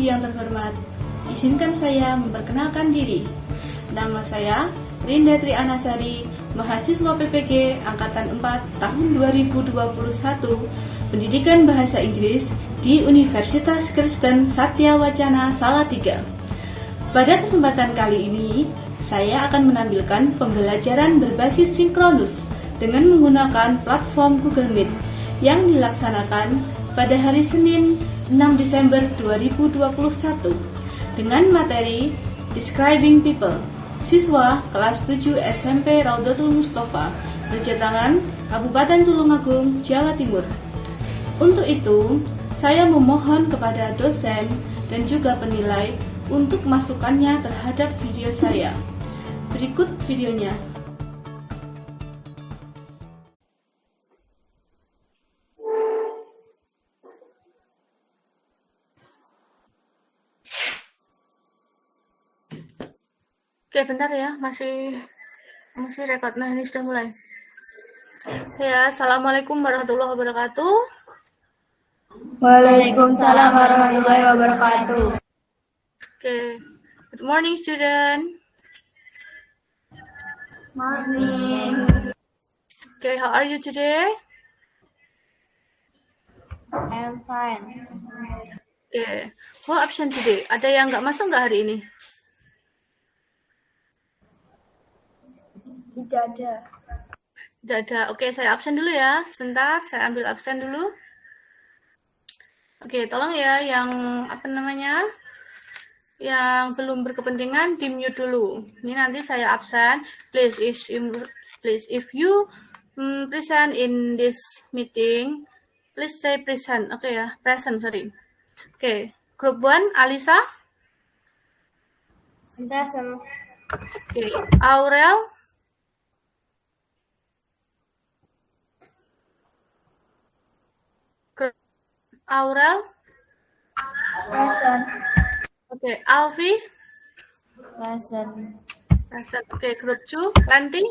Pengemudi yang terhormat, izinkan saya memperkenalkan diri. Nama saya Rinda Trianasari, mahasiswa PPG Angkatan 4 tahun 2021, Pendidikan Bahasa Inggris di Universitas Kristen Satya Wacana Salatiga. Pada kesempatan kali ini, saya akan menampilkan pembelajaran berbasis sinkronus dengan menggunakan platform Google Meet yang dilaksanakan pada hari Senin 6 Desember 2021 dengan materi Describing People, siswa kelas 7 SMP Raudatul Mustafa, Rejatangan, Kabupaten Tulungagung, Jawa Timur. Untuk itu, saya memohon kepada dosen dan juga penilai untuk masukannya terhadap video saya. Berikut videonya. Oke, bentar ya, masih rekod. Nah, ini sudah mulai. Ya, Assalamualaikum warahmatullahi wabarakatuh. Waalaikumsalam warahmatullahi wabarakatuh. Okay. Good morning, student. Morning. Okay, how are you today? I'm fine. Okay. Who absent today? Ada yang nggak masuk nggak hari ini? Tidak ada. Tidak ada. Oke, saya absen dulu ya. Sebentar, saya ambil absen dulu. Oke, tolong ya yang yang belum berkepentingan di mute dulu. Ini nanti saya absen. Please if you present in this meeting, please say present. Oke ya, present, sorry. Oke, group 1 Alisa. Present. Oke, Aurel. Aurel. Present. Oke, Alfi. Present. Present. Oke, group 2 Lanti.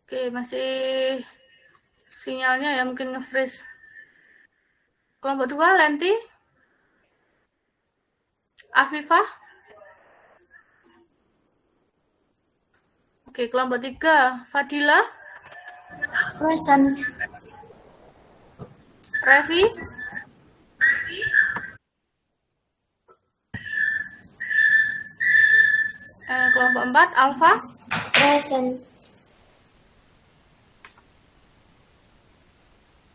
Oke, masih sinyalnya ya mungkin nge-freeze. Kelompok 2 Lanti. Afifah. Oke, kelompok 3 Fadila. Present. Revi. Kelompok 4 Alfa. Present.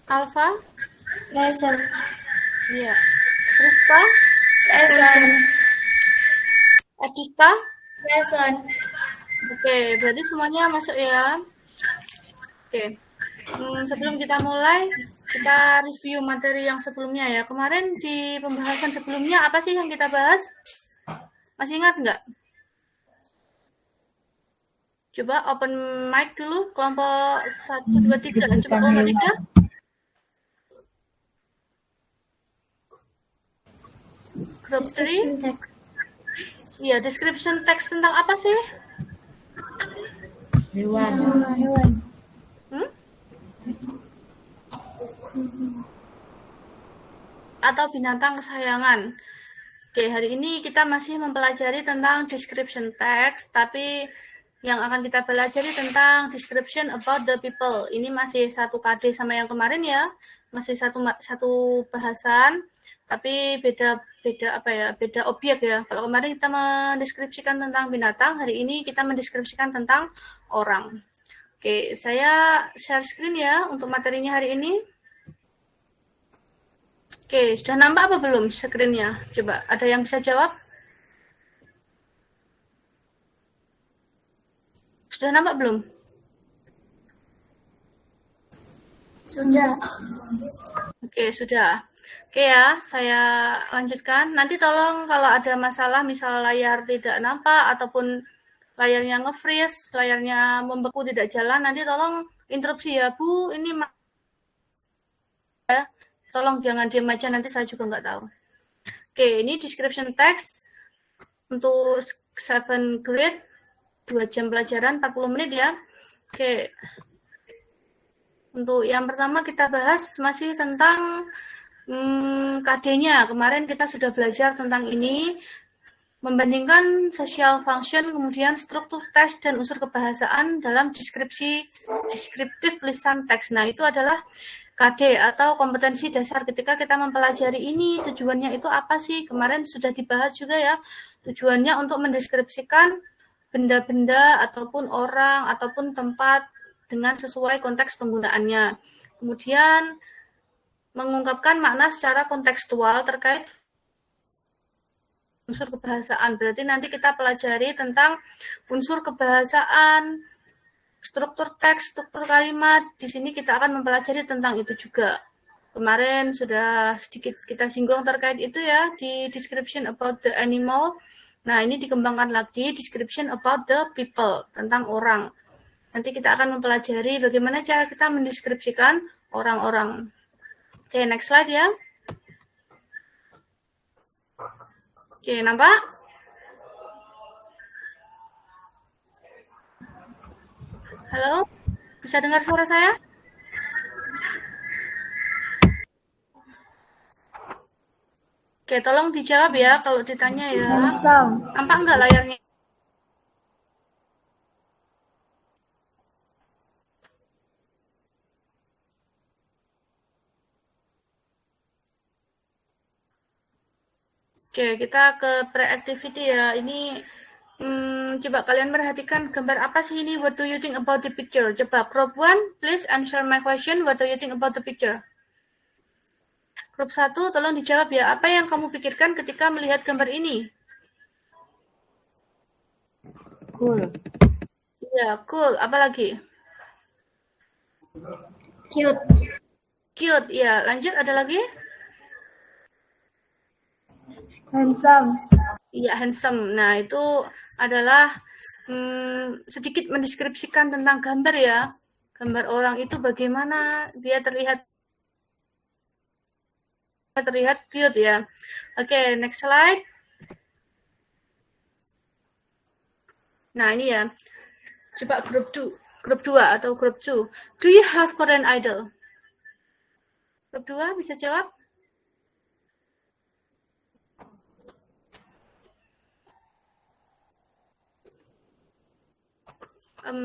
Alfa. Present. Iya. Rizka. Present. Adista. Present. Oke, berarti semuanya masuk ya. Oke. Sebelum kita mulai, kita review materi yang sebelumnya ya. Kemarin di pembahasan sebelumnya apa sih yang kita bahas? Masih ingat nggak? Coba open mic dulu, kelompok 1, 2, 3. Coba kelompok 3. Group 3. Iya, description text tentang apa sih? Hewan. Atau binatang kesayangan. Oke, hari ini kita masih mempelajari tentang description text, tapi yang akan kita pelajari tentang description about the people. Ini masih satu KD sama yang kemarin ya, masih satu bahasan, tapi beda objek ya. Kalau kemarin kita mendeskripsikan tentang binatang, hari ini kita mendeskripsikan tentang orang. Oke, saya share screen ya untuk materinya hari ini. Oke, sudah nampak apa belum screen-nya? Coba, ada yang bisa jawab? Sudah nampak belum? Sudah. Oke, sudah. Oke ya, saya lanjutkan. Nanti tolong kalau ada masalah, misal layar tidak nampak, ataupun layarnya nge-freeze, layarnya membeku tidak jalan, nanti tolong interupsi ya, Bu. Ini ya. Tolong jangan diam aja, nanti saya juga nggak tahu. Oke, ini description text untuk 7 grade, 2 jam pelajaran, 40 menit ya. Oke. Untuk yang pertama kita bahas masih tentang KD-nya. Kemarin kita sudah belajar tentang ini, membandingkan social function, kemudian struktur teks dan unsur kebahasaan dalam deskriptif lisan teks. Nah, itu adalah KD atau kompetensi dasar ketika kita mempelajari ini. Tujuannya itu apa sih? Kemarin sudah dibahas juga ya. Tujuannya untuk mendeskripsikan benda-benda ataupun orang ataupun tempat dengan sesuai konteks penggunaannya. Kemudian mengungkapkan makna secara kontekstual terkait unsur kebahasaan. Berarti nanti kita pelajari tentang unsur kebahasaan, struktur teks, struktur kalimat. Di sini kita akan mempelajari tentang itu juga. Kemarin sudah sedikit kita singgung terkait itu ya di description about the animal. Nah, ini dikembangkan lagi description about the people, tentang orang. Nanti kita akan mempelajari bagaimana cara kita mendeskripsikan orang-orang. Oke, next slide ya. Oke, nampak? Halo? Bisa dengar suara saya? Oke, tolong dijawab ya kalau ditanya ya. Handsome. Nampak nggak layarnya? Oke, kita ke pre-activity ya. Ini coba kalian perhatikan gambar apa sih ini? What do you think about the picture? Coba group 1, please answer my question. What do you think about the picture? Grup 1, tolong dijawab ya. Apa yang kamu pikirkan ketika melihat gambar ini? Cool. Iya, cool. Apa lagi? Cute. Cute. Ya, lanjut. Ada lagi? Handsome. Iya, handsome. Nah, itu adalah sedikit mendeskripsikan tentang gambar ya. Gambar orang itu bagaimana dia terlihat cute ya. Oke, next slide. Nah, ini ya. Coba grup 2 atau grup 2. Do you have Korean Idol? Grup 2 bisa jawab?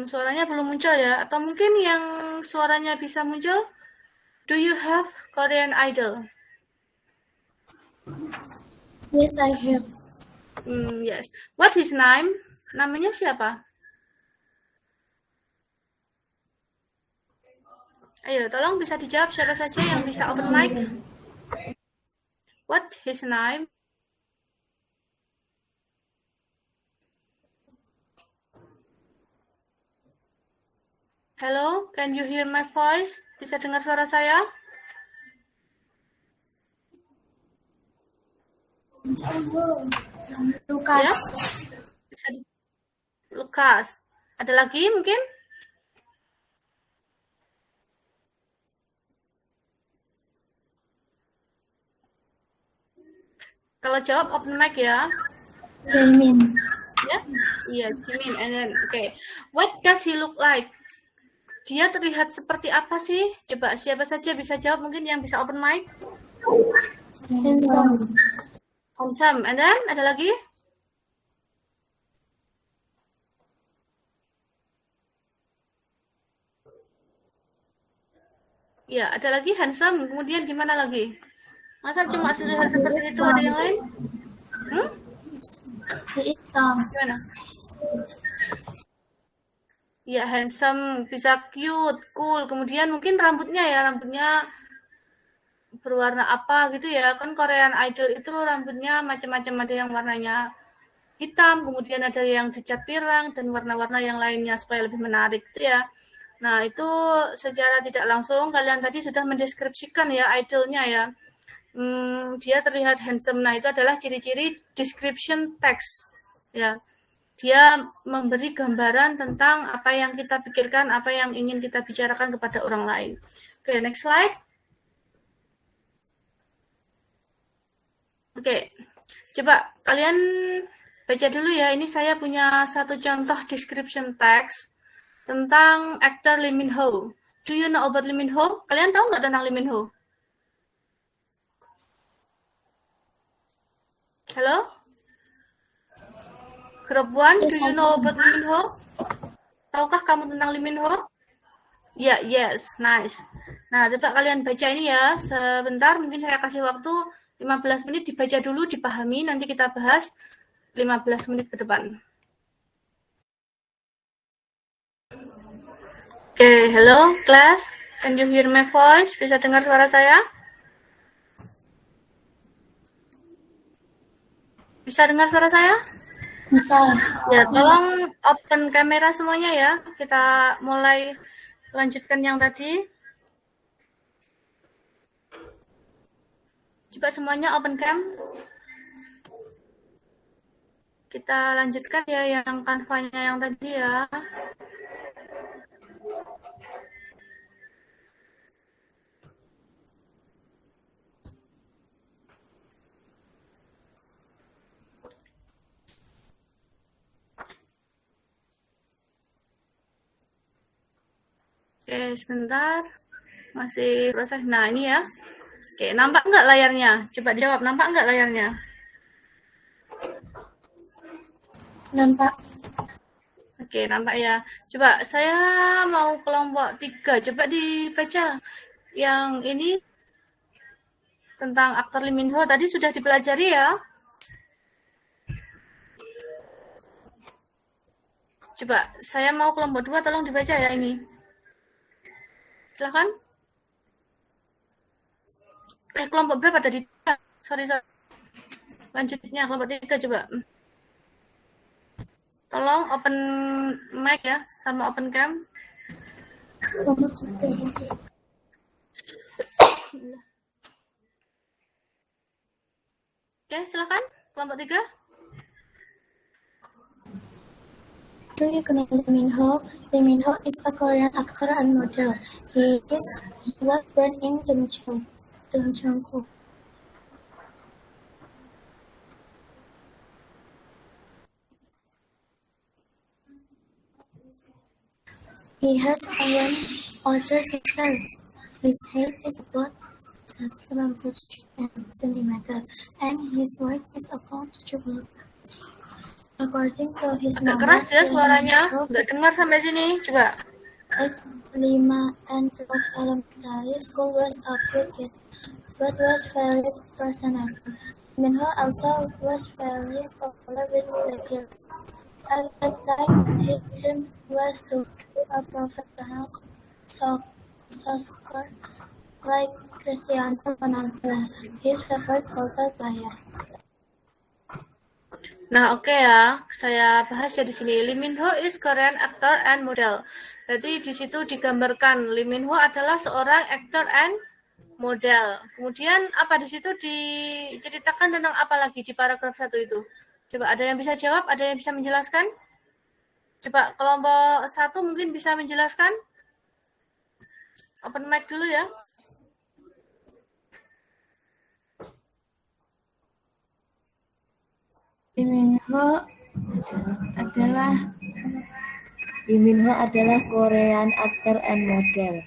Suaranya belum muncul ya, atau mungkin yang suaranya bisa muncul. Do you have Korean Idol? Yes, I have. Yes. What his name? Namanya siapa? Ayo, tolong bisa dijawab siapa saja yang bisa open mic. What his name? Hello, can you hear my voice? Bisa dengar suara saya? Lukas. Ya? Bisa Lukas. Ada lagi mungkin? Kalau jawab open mic ya. Jamin. Ya? Iya, Jimin. And then, okay. What does he look like? Dia terlihat seperti apa sih? Coba siapa saja bisa jawab, mungkin yang bisa open mic. Handsome. Handsome. And then ada lagi? Ya, ada lagi handsome. Kemudian gimana lagi? Masa cuma terlihat seperti itu, ada yang lain? Hitam. Gimana? Ya, handsome, bisa cute, cool. Kemudian mungkin rambutnya berwarna apa gitu ya. Kan Korean Idol itu rambutnya macam-macam, ada yang warnanya hitam, kemudian ada yang dicat pirang, dan warna-warna yang lainnya supaya lebih menarik gitu ya. Nah, itu secara tidak langsung kalian tadi sudah mendeskripsikan ya idolnya ya. Dia terlihat handsome. Nah, itu adalah ciri-ciri description text ya. Dia memberi gambaran tentang apa yang kita pikirkan, apa yang ingin kita bicarakan kepada orang lain. Oke, next slide. Oke, coba kalian baca dulu ya. Ini saya punya satu contoh description text tentang aktor Lee Min Ho. Do you know about Lee Min Ho? Kalian tahu nggak tentang Lee Min Ho? Halo? Group 1, do you know about Lee Min Ho? Tahukah kamu tentang Lee Min Ho? Ya, yes, nice. Nah, coba kalian baca ini ya. Sebentar, mungkin saya kasih waktu 15 menit dibaca dulu, dipahami. Nanti kita bahas 15 menit ke depan. Oke, hello, class. Can you hear my voice? Bisa dengar suara saya? Bisa dengar suara saya? Bisa. Ya, tolong open kamera semuanya ya. Kita mulai lanjutkan yang tadi. Coba semuanya open cam. Kita lanjutkan ya yang kanvanya yang tadi ya. Oke, sebentar. Masih proses. Nah, ini ya. Oke, nampak nggak layarnya? Coba jawab, nampak nggak layarnya? Nampak. Oke, nampak ya. Coba saya mau kelompok 3. Coba dibaca. Yang ini tentang aktor Lee Min Ho tadi sudah dipelajari ya. Coba, saya mau kelompok 2, tolong dibaca ya ini. Silakan. Kelompok berapa tadi? Sorry. Lanjutnya, kelompok 3 coba. Tolong open mic ya, sama open cam. Oke, silakan. Kelompok 3. Do you know Lee Min Ho? Lee Min Ho is a Korean actor and model. He was born in Dongcheon-gu. He has one older sister. His height is about 7 centimeters, and his weight is about 2 According to his agak keras ya suaranya, nggak dengar sampai sini. Coba. At Lima and 12 elementary school was affiliated, but was very personal. Min Ho also was very popular with the girls. At that time, his dream was to be a professional soccer like Cristiano Ronaldo, his favorite football player. Nah, oke ya. Saya bahas ya di sini. Lee Min Ho is Korean actor and model. Jadi di situ digambarkan Lee Min Ho adalah seorang actor and model. Kemudian apa di situ diceritakan tentang apa lagi di paragraf 1 itu? Coba ada yang bisa jawab, ada yang bisa menjelaskan? Coba kelompok 1 mungkin bisa menjelaskan? Open mic dulu ya. Lee Min Ho adalah Korean actor and model.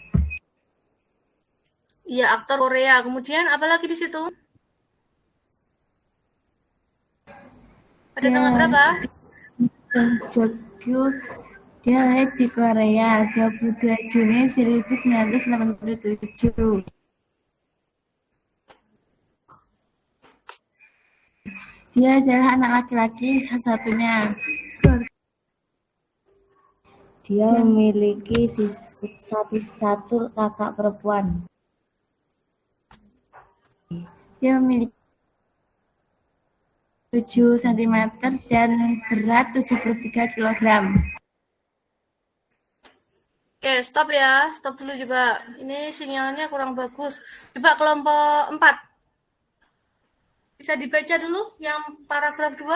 Iya, aktor Korea. Kemudian apa lagi di situ? Ada tanggal berapa? Jogyo, dia lahir di Korea 22 Juni 1987. Dia adalah anak laki-laki satu-satunya. Dia memiliki satu kakak perempuan. Dia memiliki 7 cm dan berat 73 kg. Oke, stop ya. Stop dulu coba. Ini sinyalnya kurang bagus. Coba kelompok 4. Bisa dibaca dulu yang paragraf 2.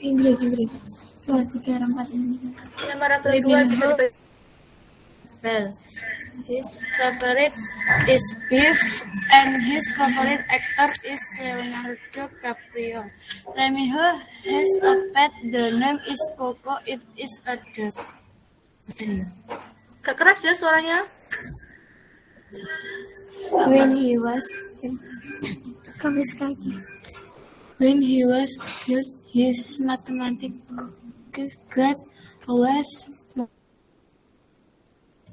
Inggris. 2, 3, 4 ini. Yang paragraf 2 bisa dibaca. His favorite is beef, and his favorite actor is Leonardo DiCaprio. Lee Min Ho has a pet. The name is Popo. It is a dog. Gak keras ya suaranya? When he was good, his mathematics grade always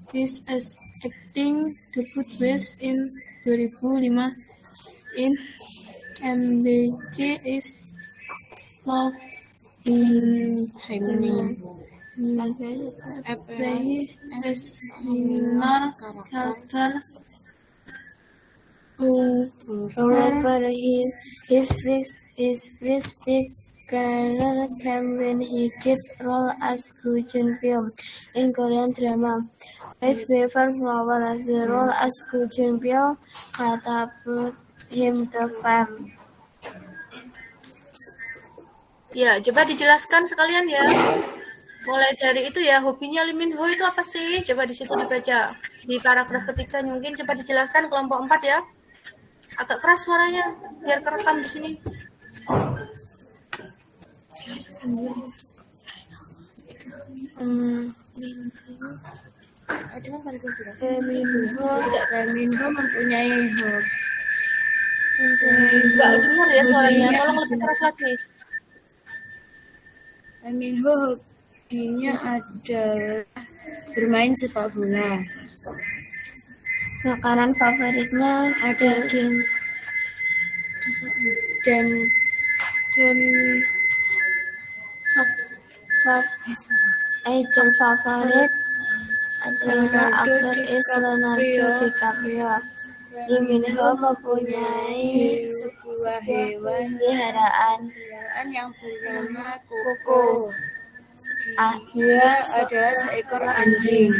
is as acting debut was in 2005 in MBC is Love in Harmony. Appraised as minor character. However, his first big career came when he did role as Gu Junpyo in Korean drama Ice Before Flower. The role as Gu Junpyo catapulted him to fame. Ya, coba dijelaskan sekalian ya. Mulai dari itu ya, hobinya Lee Min Ho itu apa sih? Coba di situ dibaca. Di paragraf ketiga mungkin coba dijelaskan kelompok 4 ya. Agak keras suaranya, biar kerekam di sini. Lee Min Ho mempunyai hobi. Enggak dengar ya suaranya, tolong lebih keras lagi. Lee Min Ho hobinya adalah bermain sepak bola. Makanan favoritnya daging Dan idol favorit adalah aktor Leonardo DiCaprio. Lee Min Ho mempunyai sebuah hewan peliharaan yang bernama Koko. Ah, Dia adalah seekor anjing.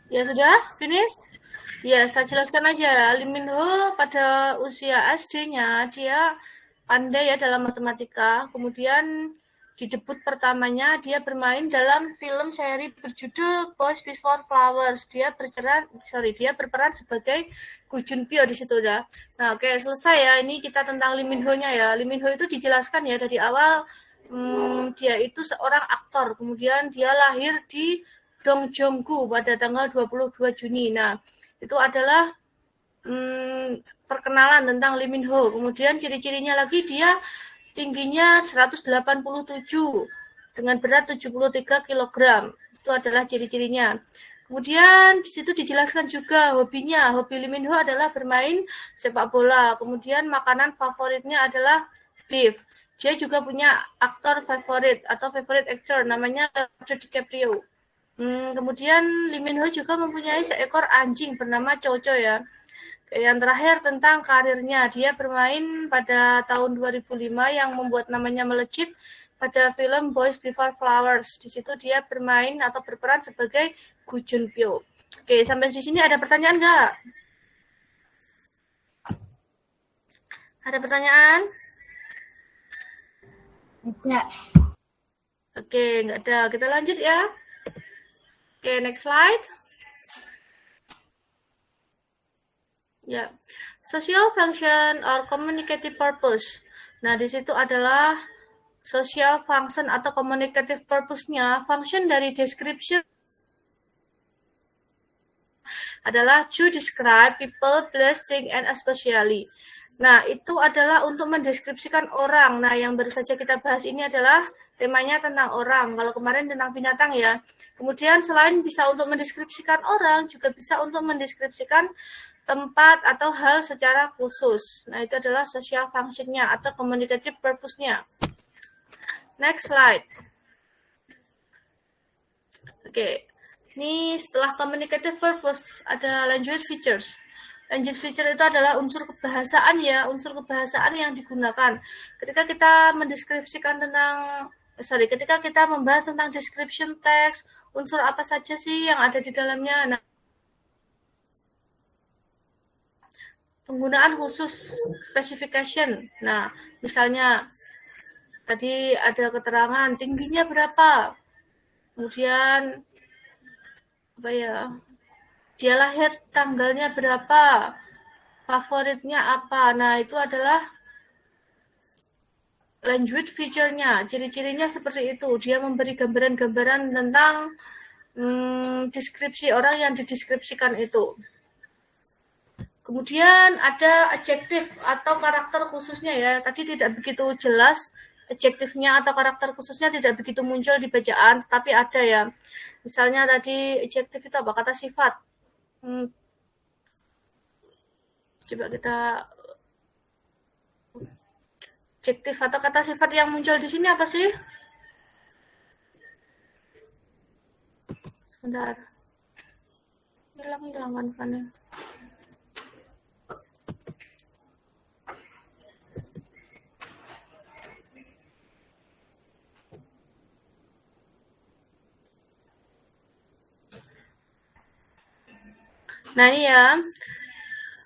Ya sudah, finish? Ya, saya jelaskan aja. Lee Min Ho pada usia SD-nya dia pandai ya dalam matematika. Kemudian di debut pertamanya dia bermain dalam film seri berjudul Boys Before Flowers. Dia berperan sebagai Gu Junpyo di situ dah. Nah, oke, selesai ya. Ini kita tentang Lee Min Ho-nya ya. Lee Min Ho itu dijelaskan ya dari awal dia itu seorang aktor. Kemudian dia lahir di Dongjeonggu pada tanggal 22 Juni. Nah, itu adalah perkenalan tentang Lee Min Ho. Kemudian ciri-cirinya lagi dia tingginya 187 dengan berat 73 kg. Itu adalah ciri-cirinya. Kemudian di situ dijelaskan juga hobinya. Hobi Lee Min Ho adalah bermain sepak bola. Kemudian makanan favoritnya adalah beef. Dia juga punya aktor favorit atau favorite actor namanya Leonardo DiCaprio. Kemudian Lee Min Ho juga mempunyai seekor anjing bernama Chocho ya. Yang terakhir tentang karirnya, dia bermain pada tahun 2005 yang membuat namanya melejit pada film Boys Before Flowers. Di situ dia bermain atau berperan sebagai Gu Junpyo. Oke, sampai di sini ada pertanyaan nggak? Ada pertanyaan? Tidak. Oke, nggak ada. Kita lanjut ya. Oke, next slide. Ya, social function or communicative purpose. Nah, di situ adalah social function atau communicative purpose-nya. Function dari description adalah to describe people, place, thing, and especially. Nah, itu adalah untuk mendeskripsikan orang. Nah, yang baru saja kita bahas ini adalah temanya tentang orang. Kalau kemarin tentang binatang ya. Kemudian selain bisa untuk mendeskripsikan orang, juga bisa untuk mendeskripsikan tempat atau hal secara khusus. Nah, itu adalah social function-nya atau communicative purpose-nya. Next slide. Oke. Ini setelah communicative purpose ada language features. Language feature itu adalah unsur kebahasaan ya, unsur kebahasaan yang digunakan. Ketika kita mendeskripsikan tentang ketika kita membahas tentang description text, unsur apa saja sih yang ada di dalamnya. Nah, penggunaan khusus specification. Nah, misalnya tadi ada keterangan tingginya berapa, kemudian apa ya, dia lahir tanggalnya berapa, favoritnya apa. Nah, itu adalah language feature-nya, ciri-cirinya seperti itu. Dia memberi gambaran-gambaran tentang deskripsi orang yang dideskripsikan itu. Kemudian ada adjektif atau karakter khususnya ya. Tadi tidak begitu jelas adjektifnya atau karakter khususnya, tidak begitu muncul di bacaan, tapi ada ya. Misalnya tadi adjektif itu apa? Kata sifat. Coba kita adjektif atau kata sifat yang muncul di sini apa sih? Sebentar. Hilang kan. Nah ini ya,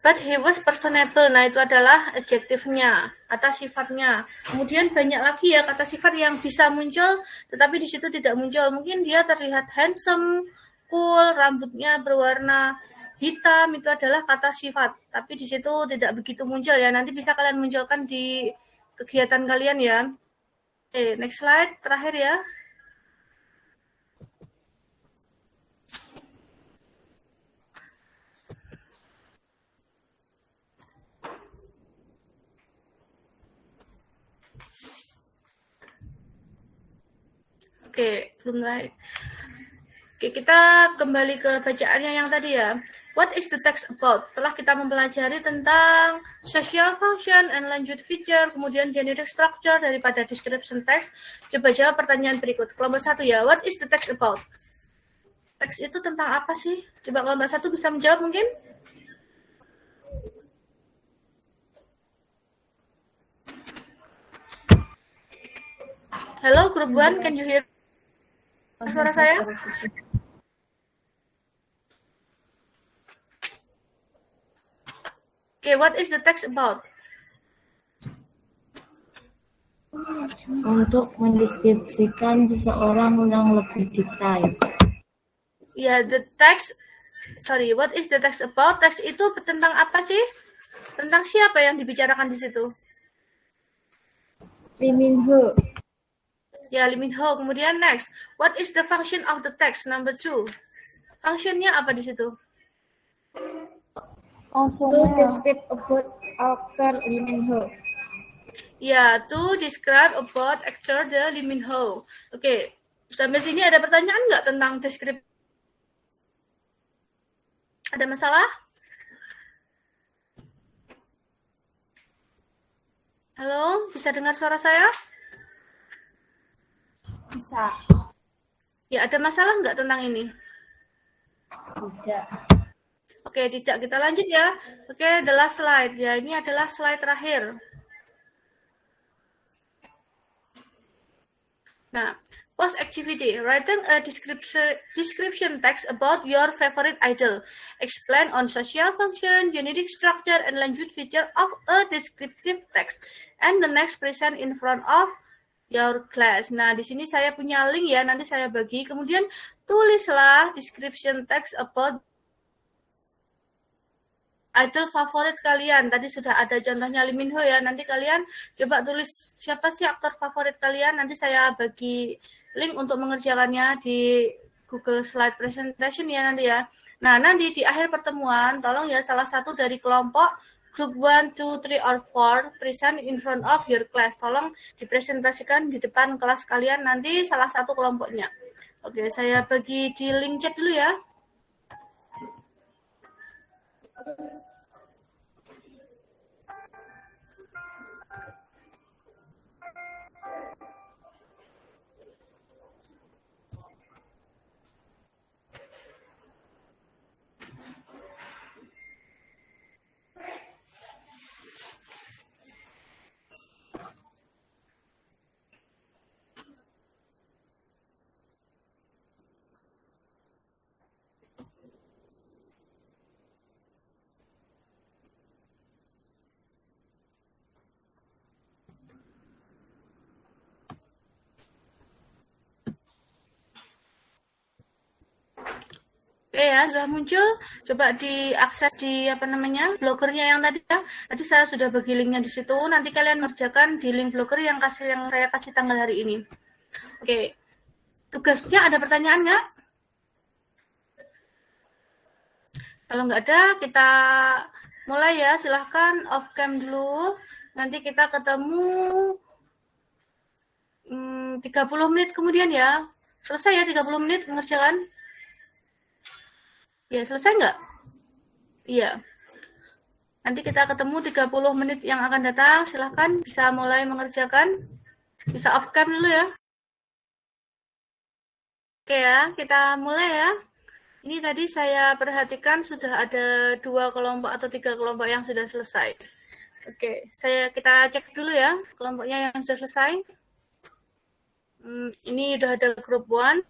but he was personable. Nah itu adalah adjektifnya atau sifatnya. Kemudian banyak lagi ya kata sifat yang bisa muncul, tetapi di situ tidak muncul. Mungkin dia terlihat handsome, cool, rambutnya berwarna hitam, itu adalah kata sifat. Tapi di situ tidak begitu muncul ya. Nanti bisa kalian munculkan di kegiatan kalian ya. Oke, next slide, terakhir ya. Oke, belum naik. Oke, kita kembali ke bacaannya yang tadi ya. What is the text about? Setelah kita mempelajari tentang social function and language feature, kemudian generic structure daripada description text, coba jawab pertanyaan berikut. Kelompok 1 ya, what is the text about? Teks itu tentang apa sih? Coba kelompok 1 bisa menjawab mungkin? Halo, group 1, can you hear suara saya? Okay, what is the text about? Untuk mendeskripsikan seseorang yang lebih detail. Ya, what is the text about? Teks itu tentang apa sih? Tentang siapa yang dibicarakan di situ? Lee Min Ho. Ya, Lee Min Ho. Kemudian next, what is the function of the text? Number 2. Functionnya apa di situ? To describe about actor Lee Min Ho. Ya, to describe about actor the Lee Min Ho. Oke, sampai sini ada pertanyaan nggak tentang deskripsi? Ada masalah? Halo, bisa dengar suara saya? Bisa. Ya, ada masalah nggak tentang ini? Tidak. Oke, tidak. Kita lanjut ya. Oke, the last slide. Ya, ini adalah slide terakhir. Nah, post activity. Writing a description text about your favorite idol. Explain on social function, generic structure, and language feature of a descriptive text. And the next present in front of your class. Nah, di sini saya punya link ya, nanti saya bagi. Kemudian tulislah description text about idol favorit kalian. Tadi sudah ada contohnya Lee Min Ho ya. Nanti kalian coba tulis siapa sih aktor favorit kalian. Nanti saya bagi link untuk mengerjakannya di Google Slide Presentation ya nanti ya. Nah, nanti di akhir pertemuan, tolong ya salah satu dari kelompok Group 1, 2, 3, or 4 present in front of your class. Tolong dipresentasikan di depan kelas kalian nanti salah satu kelompoknya. Oke, saya bagi di link chat dulu ya. Oke ya, sudah muncul. Coba diakses di apa namanya blogernya yang tadi ya. Tadi saya sudah bagi linknya di situ. Nanti kalian ngerjakan di link blogger yang saya kasih tanggal hari ini. Oke, tugasnya ada pertanyaan nggak? Kalau nggak ada, kita mulai ya. Silahkan off cam dulu. Nanti kita ketemu 30 menit kemudian ya. Selesai ya 30 menit mengerjakan? Ya, selesai nggak? Iya. Nanti kita ketemu 30 menit yang akan datang. Silahkan bisa mulai mengerjakan. Bisa off cam dulu ya. Oke ya, kita mulai ya. Ini tadi saya perhatikan sudah ada 2 kelompok atau 3 kelompok yang sudah selesai. Oke, kita cek dulu ya kelompoknya yang sudah selesai. Ini udah ada grup 1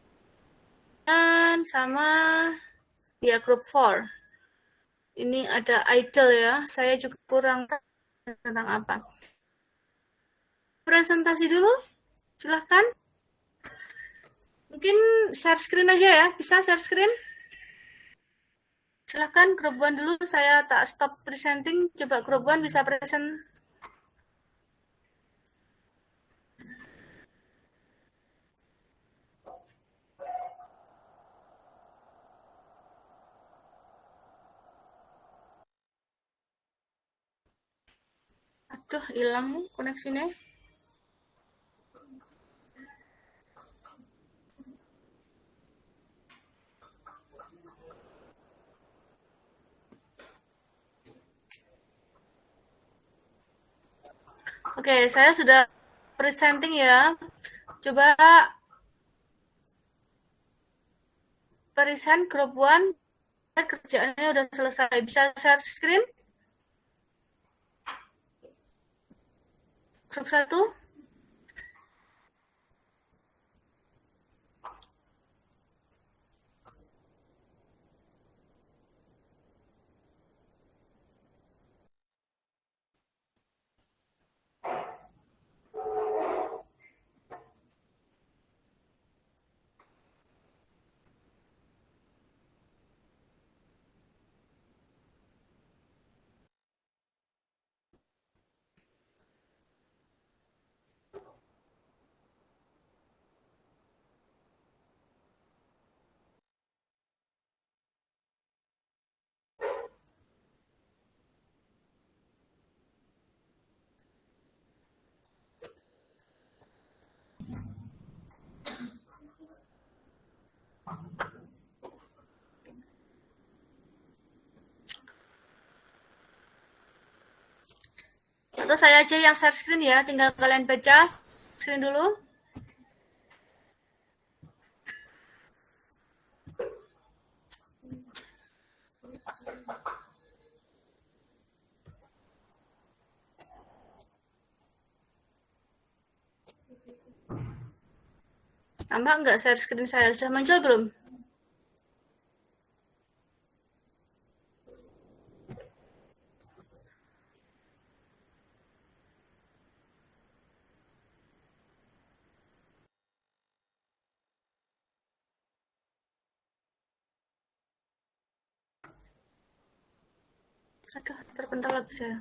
dan sama ya grup 4. Ini ada idle ya. Saya juga kurang tentang apa. Presentasi dulu, silahkan. Mungkin share screen aja ya, bisa share screen? Silahkan grup 1 dulu, saya tak stop presenting. Coba grup 1 bisa present. Aduh, hilang nih koneksinya. Oke, saya sudah presenting ya. Coba present grup 1. Kerjaannya udah selesai. Bisa share screen? Grup 1. Atau saya aja yang share screen ya, tinggal kalian baca screen dulu. Tambah nggak share screen saya? Sudah muncul belum? Aduh, terpental lagi saya.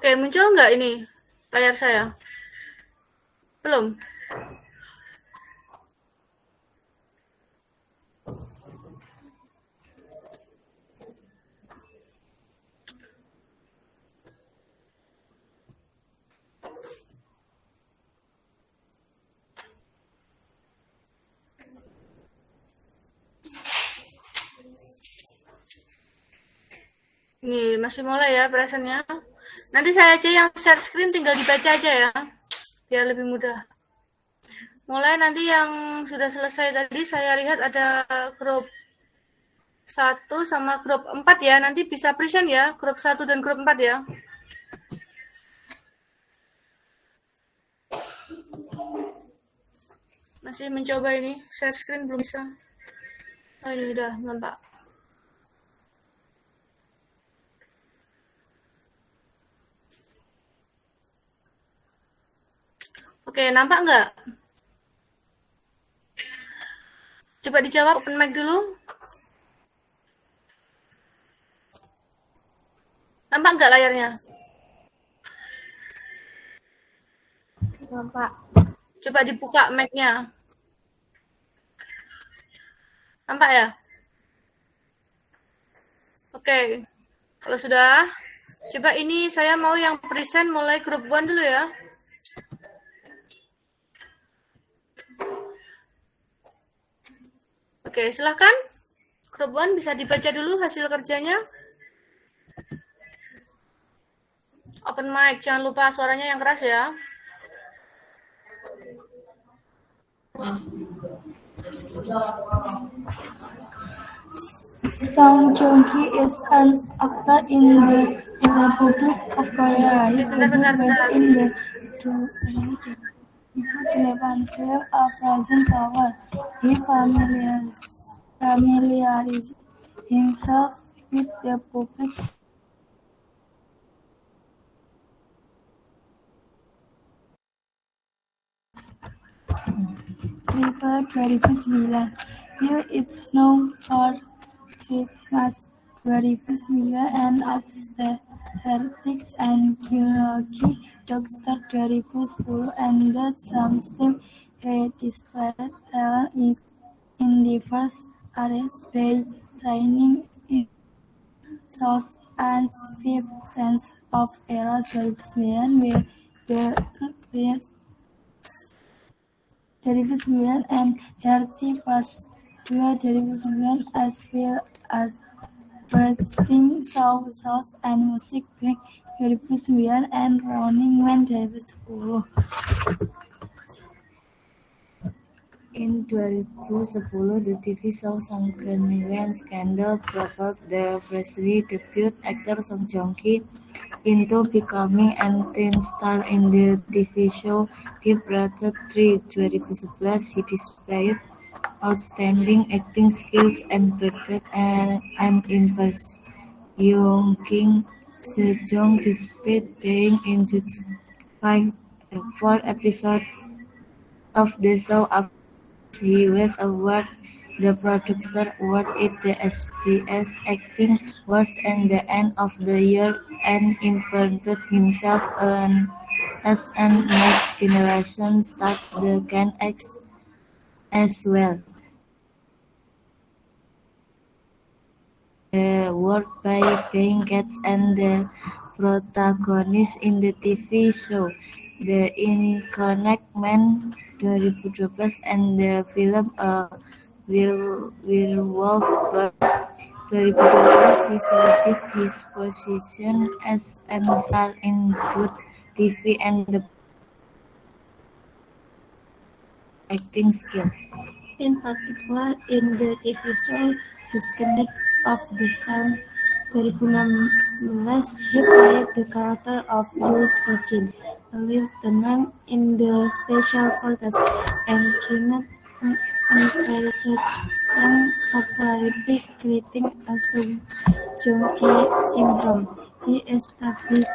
Oke, muncul nggak ini layar saya? Belum? Ini masih mulai ya perasaannya. Nanti saya aja yang share screen, tinggal dibaca aja ya, biar lebih mudah. Mulai nanti yang sudah selesai tadi saya lihat ada grup 1 sama grup 4 ya. Nanti bisa present ya, grup 1 dan grup 4 ya. Masih mencoba ini, share screen belum bisa. Oh ini udah nampak. Oke, nampak nggak? Coba dijawab, open mic dulu. Nampak nggak layarnya? Nampak. Coba dibuka mic-nya. Nampak ya? Oke. Kalau sudah, coba ini saya mau yang present mulai grup 1 dulu ya. Oke, silahkan. Grup 1 bisa dibaca dulu hasil kerjanya. Open mic, jangan lupa suaranya yang keras ya. Song Joong-ki is an actor in the Republic of Korea. His debut was in the 2011 film A Frozen Flower. He familiarized himself with the public River 2009. Here it's known for Christmas 2009 and Obstetrics and Gynecology Doctor 2010 and the sometimes he displayed talent in diverse areas by training in South and Fifth Sense of Era 2009 where the players 2009 and Dirty Past 2009 as well as Bursting South and Music Bank 2009 and Running Man 2010. In 2010, the TV show Sunken Scandal propelled the freshly debuted actor Song Joong-ki into becoming an teen star in the TV show Deep Water 3 2011. He displayed outstanding acting skills and portrayed an young Sejong despite being in just 4 episodes of the show. After he was awarded the Producer Award at the SBS Acting Awards at the end of the year and implemented himself as an next generation star that can act as well. The work by being cast and the protagonist in the TV show The Incontinent Man 2012 and the film Werewolf Bird 2012. He solidified his position as an star in both TV and the acting skill. In particular, in the TV show Disconnect of the Sun 2016, he played the character of Yoo Se-jin, a lieutenant in the Special Forces, and gained unprecedented popularity, creating a Song Joong-ki syndrome. He established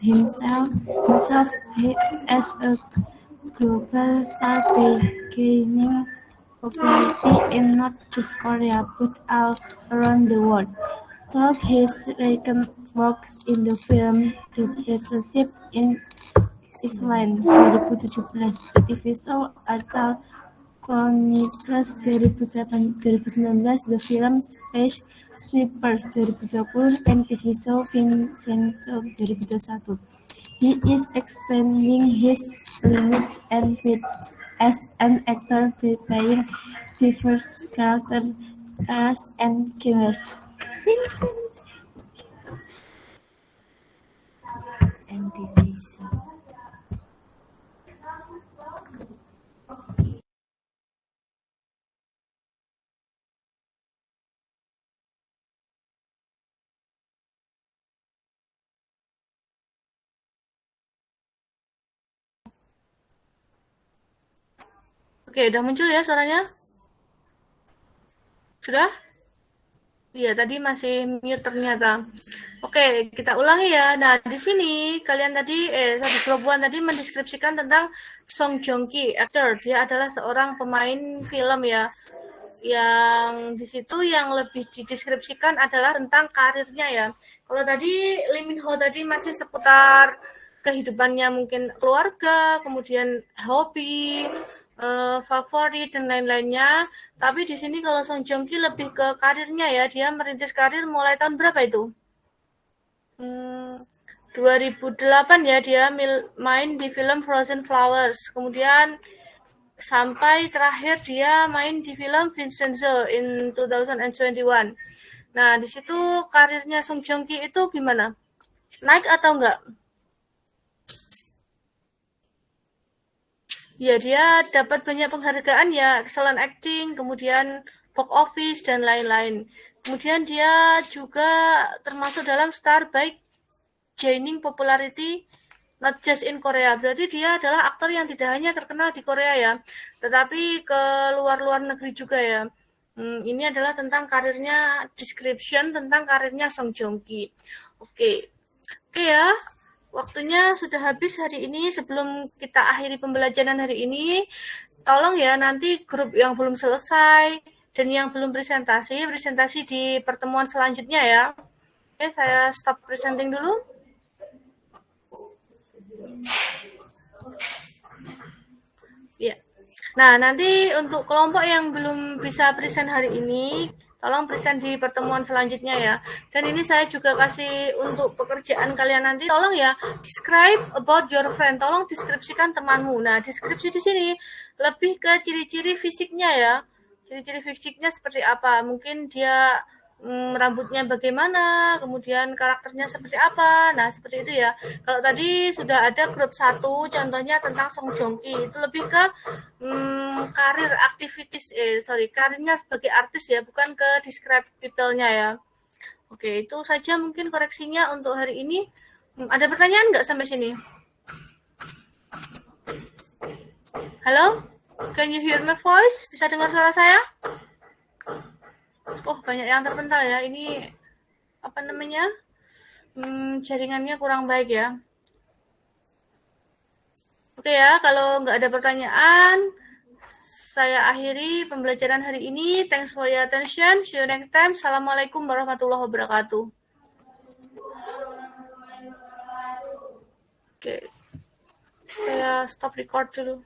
himself as a global star by gaining popularity in not just Korea but all around the world. Through his works in the film The Battleship in Iceland 2017, the TV show Arthur Chronicles 2019, the film Space Sweepers 2020, and TV show Vincenzo 2021. He is expanding his limits and feats as an actor, playing diverse characters and killers. and TV show. Oke, udah muncul ya suaranya? Sudah? Iya, tadi masih mute ternyata. Oke, kita ulangi ya. Nah, di sini kalian tadi, Perempuan tadi mendeskripsikan tentang Song Joong Ki, aktor. Dia adalah seorang pemain film ya. Yang di situ yang lebih dideskripsikan adalah tentang karirnya ya. Kalau tadi Lee Min Ho tadi masih seputar kehidupannya, mungkin keluarga, kemudian hobi, favorit dan lain-lainnya. Tapi di sini kalau Song Joong Ki lebih ke karirnya ya. Dia merintis karir mulai tahun berapa itu? 2008 ya, dia main di film Frozen Flowers. Kemudian sampai terakhir dia main di film Vincenzo in 2021. Nah, di situ karirnya Song Joong Ki itu gimana? Naik atau enggak? Ya, dia dapat banyak penghargaan ya, excellent acting, kemudian box office, dan lain-lain. Kemudian dia juga termasuk dalam star by gaining popularity not just in Korea. Berarti dia adalah aktor yang tidak hanya terkenal di Korea ya, tetapi ke luar negeri juga ya. Ini adalah tentang karirnya, description tentang karirnya Song Joong Ki. Oke ya. Waktunya sudah habis hari ini. Sebelum kita akhiri pembelajaran hari ini, tolong ya nanti grup yang belum selesai dan yang belum presentasi di pertemuan selanjutnya ya. Oke, saya stop presenting dulu. Ya. Nah, nanti untuk kelompok yang belum bisa present hari ini, tolong present di pertemuan selanjutnya ya. Dan ini saya juga kasih untuk pekerjaan kalian nanti. Tolong ya, describe about your friend. Tolong deskripsikan temanmu. Nah, deskripsi di sini lebih ke ciri-ciri fisiknya ya. Ciri-ciri fisiknya seperti apa? Mungkin dia rambutnya bagaimana, kemudian karakternya seperti apa. Nah, seperti itu ya. Kalau tadi sudah ada grup 1, contohnya tentang Song Joong Ki. Itu lebih ke karir karirnya sebagai artis ya, bukan ke describe people-nya ya. Oke, itu saja mungkin koreksinya untuk hari ini. Ada pertanyaan nggak sampai sini? Halo? Can you hear my voice? Bisa dengar suara saya? Oh, banyak yang terpental ya. Ini apa namanya? Jaringannya kurang baik ya. Oke ya, kalau nggak ada pertanyaan, saya akhiri pembelajaran hari ini. Thanks for your attention. See you next time. Assalamualaikum warahmatullahi wabarakatuh. Oke, saya stop record dulu.